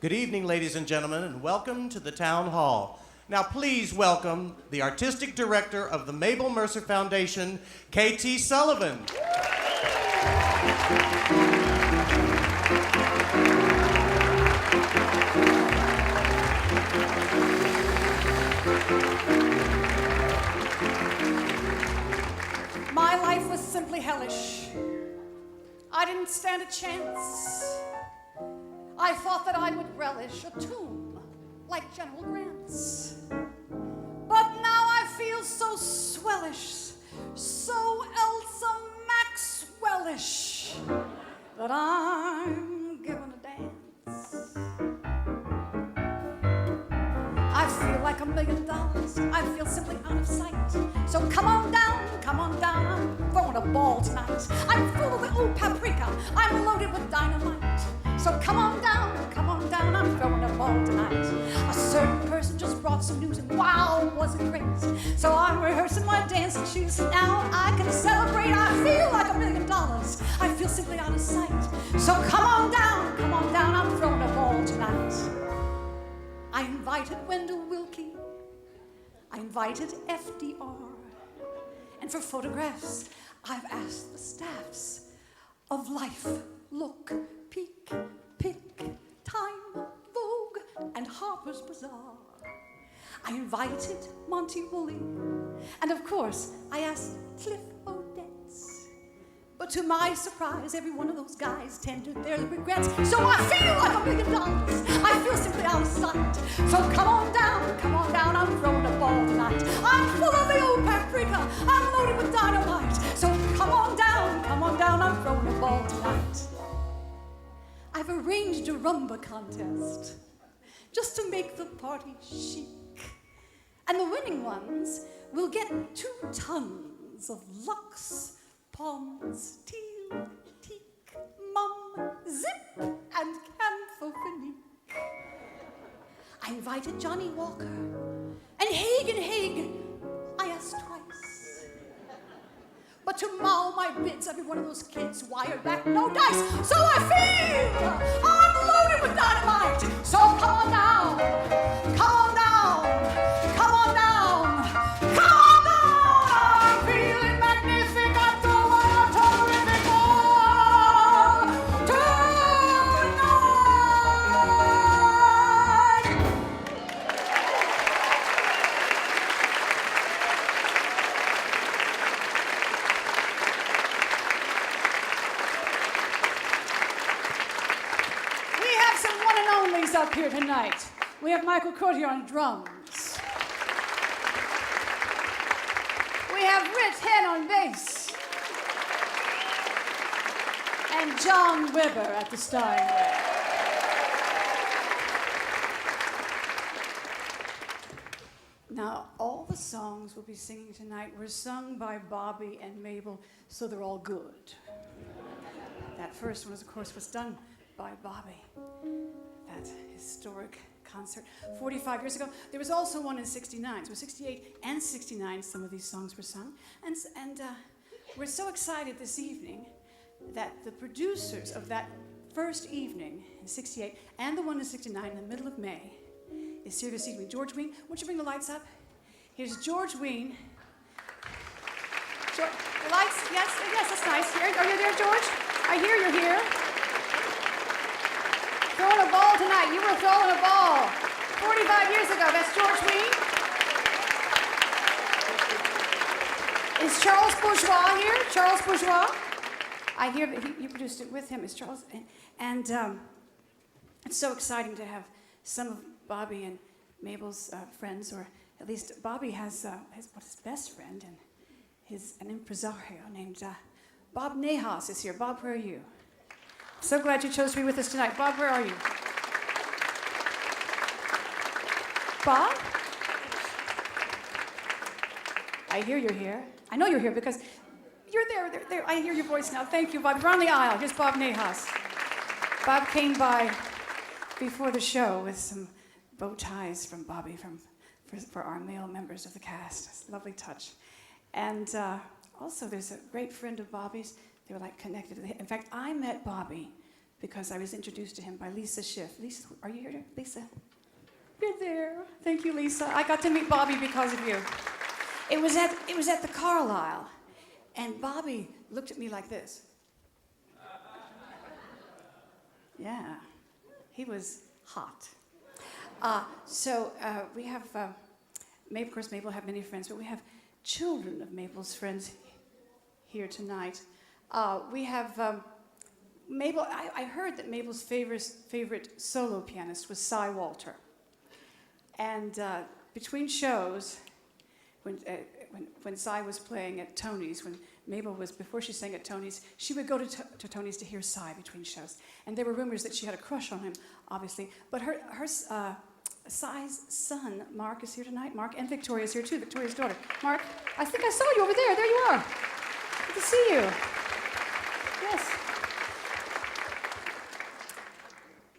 Good evening, ladies and gentlemen, and welcome to the Town Hall. Now, please welcome the Artistic Director of the Mabel Mercer Foundation, K.T. Sullivan. My life was simply hellish. I didn't stand a chance. I thought that I would relish a tomb like General Grant's. But now I feel so swellish, so Elsa Maxwellish, that I'm giving a dance. I feel like $1 million. I feel simply out of sight. So come on down, I'm throwing a ball tonight. I'm full of the old paprika, I'm loaded with dynamite. So come on down, I'm throwing a ball tonight. A certain person just brought some news and wow, was it great. So I'm rehearsing my dancing shoes. Now I can celebrate, I feel like $1 million. I feel simply out of sight. So come on down, I'm throwing a ball tonight. I invited Wendell Willkie, I invited FDR, and for photographs, I've asked the staffs of Life, Look, Peek, Pick, Time, Vogue, and Harper's Bazaar. I invited Monty Woolley, and of course, I asked Cliff Odets. But to my surprise, every one of those guys tendered their regrets. So I feel like $1 million. I feel simply out of sight. So come on down, I'm throwing a ball tonight. I'm full of the old paprika, I'm loaded with dynamite. So come on down, I'm throwing a ball tonight. I've arranged a rumba contest just to make the party chic. And the winning ones will get 2 tons of Lux, Pons, Teal, Teak, Mum, Zip, and Camphorphenique. I invited Johnny Walker, and Haig, I asked twice. But to mow my bids, every one of those kids wired back no dice. So I feel I'm loaded with dynamite. So come on down, I'm feeling magnific. I'm throwing a terrific ball tonight. We have some one and onlys up here tonight. We have Michael Courtier on drums. We have Rich Henn on bass. And John Weber at the Steinway. Now, all the songs we'll be singing tonight were sung by Bobby and Mabel, so they're all good. That first one, of course, was done by Bobby. That historic concert 45 years ago. There was also one in 69. So 68 and 69, some of these songs were sung. And we're so excited this evening that the producers of that first evening in 68 and the one in 69 in the middle of May is here this evening. George Wein, won't you bring the lights up? Here's George Wein. The lights, yes, that's nice. Are you there, George? I hear you're here. Throwing a ball tonight. You were throwing a ball 45 years ago. That's George Wein. Is Charles Bourgeois here? Charles Bourgeois? I hear that you produced it with him. Is Charles? And it's so exciting to have some of Bobby and Mabel's friends, or at least Bobby has his best friend, and an impresario named Bob Nahas is here. Bob, where are you? So glad you chose to be with us tonight. Bob, where are you? Bob? I hear you're here. I know you're here because you're there. I hear your voice now. Thank you, Bob. You're on the aisle. Here's Bob Nahas. Bob came by before the show with some bow ties from Bobby for our male members of the cast. It's a lovely touch. And also, there's a great friend of Bobby's. They were like connected. In fact, I met Bobby because I was introduced to him by Lisa Schiff. Lisa, are you here, Lisa? You're there. Thank you, Lisa. I got to meet Bobby because of you. It was at the Carlisle, and Bobby looked at me like this. Yeah, he was hot. So we have, Mabel, of course, Mabel have many friends, but we have children of Mabel's friends here tonight. We have Mabel. I heard that Mabel's favorite solo pianist was Cy Walter, and between shows, when Cy was playing at Tony's, when Mabel was, before she sang at Tony's, she would go to Tony's to hear Cy between shows. And there were rumors that she had a crush on him, obviously. But her Cy's son, Mark, is here tonight. Mark, and Victoria's here too, Victoria's daughter. Mark, I think I saw you over there. There you are. Good to see you. Yes.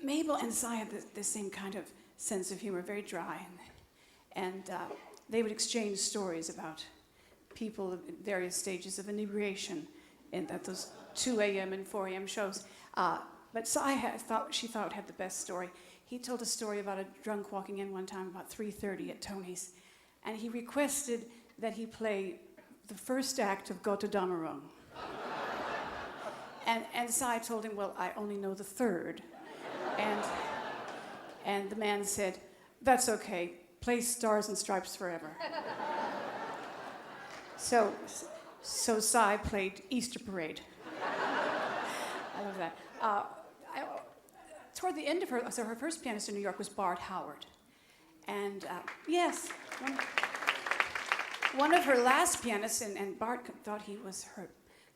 Mabel and Cy had the same kind of sense of humor, very dry. And they would exchange stories about people at various stages of inebriation at those 2 a.m. and 4 a.m. shows. But Cy thought had the best story. He told a story about a drunk walking in one time about 3:30 at Tony's, and he requested that he play the first act of Götterdämmerung. and Cy told him, well, I only know the third. And the man said, that's okay, play Stars and Stripes Forever. So Cy played Easter Parade. I love that. Toward the end of her first pianist in New York was Bart Howard. And yes, one of her last pianists, and Bart thought he was her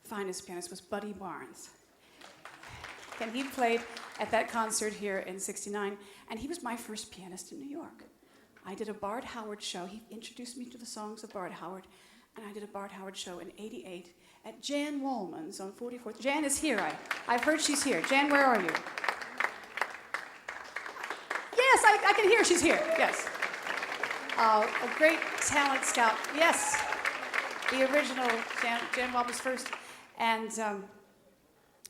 finest pianist, was Buddy Barnes. And he played at that concert here in '69, and he was my first pianist in New York. I did a Bart Howard show. He introduced me to the songs of Bart Howard, and I did a Bart Howard show in '88 at Jan Wallman's on 44th. Jan is here. I've heard she's here. Jan, where are you? Yes, I can hear she's here. Yes. A great talent scout. Yes. The original Jan Wallman's first. And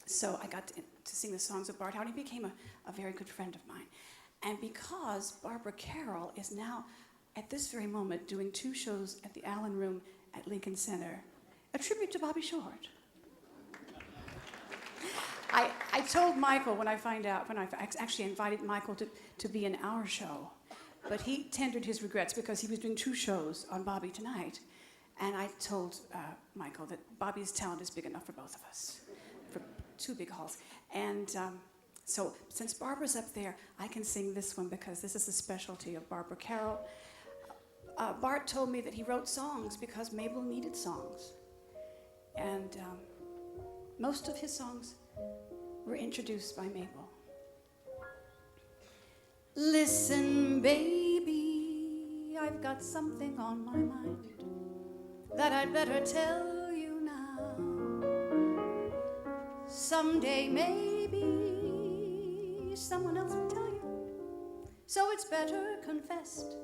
so I got to sing the songs of Bart Howard. He became a very good friend of mine. And because Barbara Carroll is now, at this very moment, doing 2 shows at the Allen Room at Lincoln Center, a tribute to Bobby Short. I told Michael when I actually invited Michael to be in our show, but he tendered his regrets because he was doing 2 shows on Bobby tonight. And I told Michael that Bobby's talent is big enough for both of us, for 2 big halls. And so since Barbara's up there, I can sing this one because this is the specialty of Barbara Carroll. Bart told me that he wrote songs because Mabel needed songs. And most of his songs were introduced by Mabel. Listen, baby, I've got something on my mind that I'd better tell you now. Someday, maybe, someone else will tell you. So it's better confessed,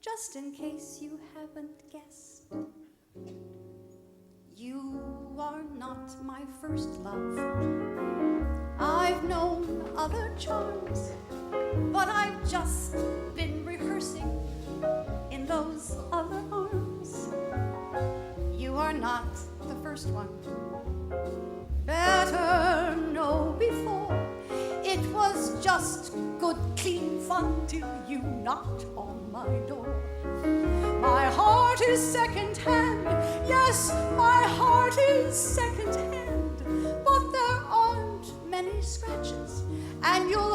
just in case you haven't guessed. You are not my first love. I've known other charms, but I've just been rehearsing in those other arms. You are not the first one. Better know before it was just good, clean fun till you knocked on my door. My heart is second-hand, yes, my heart is second-hand, but there aren't many scratches, and you'll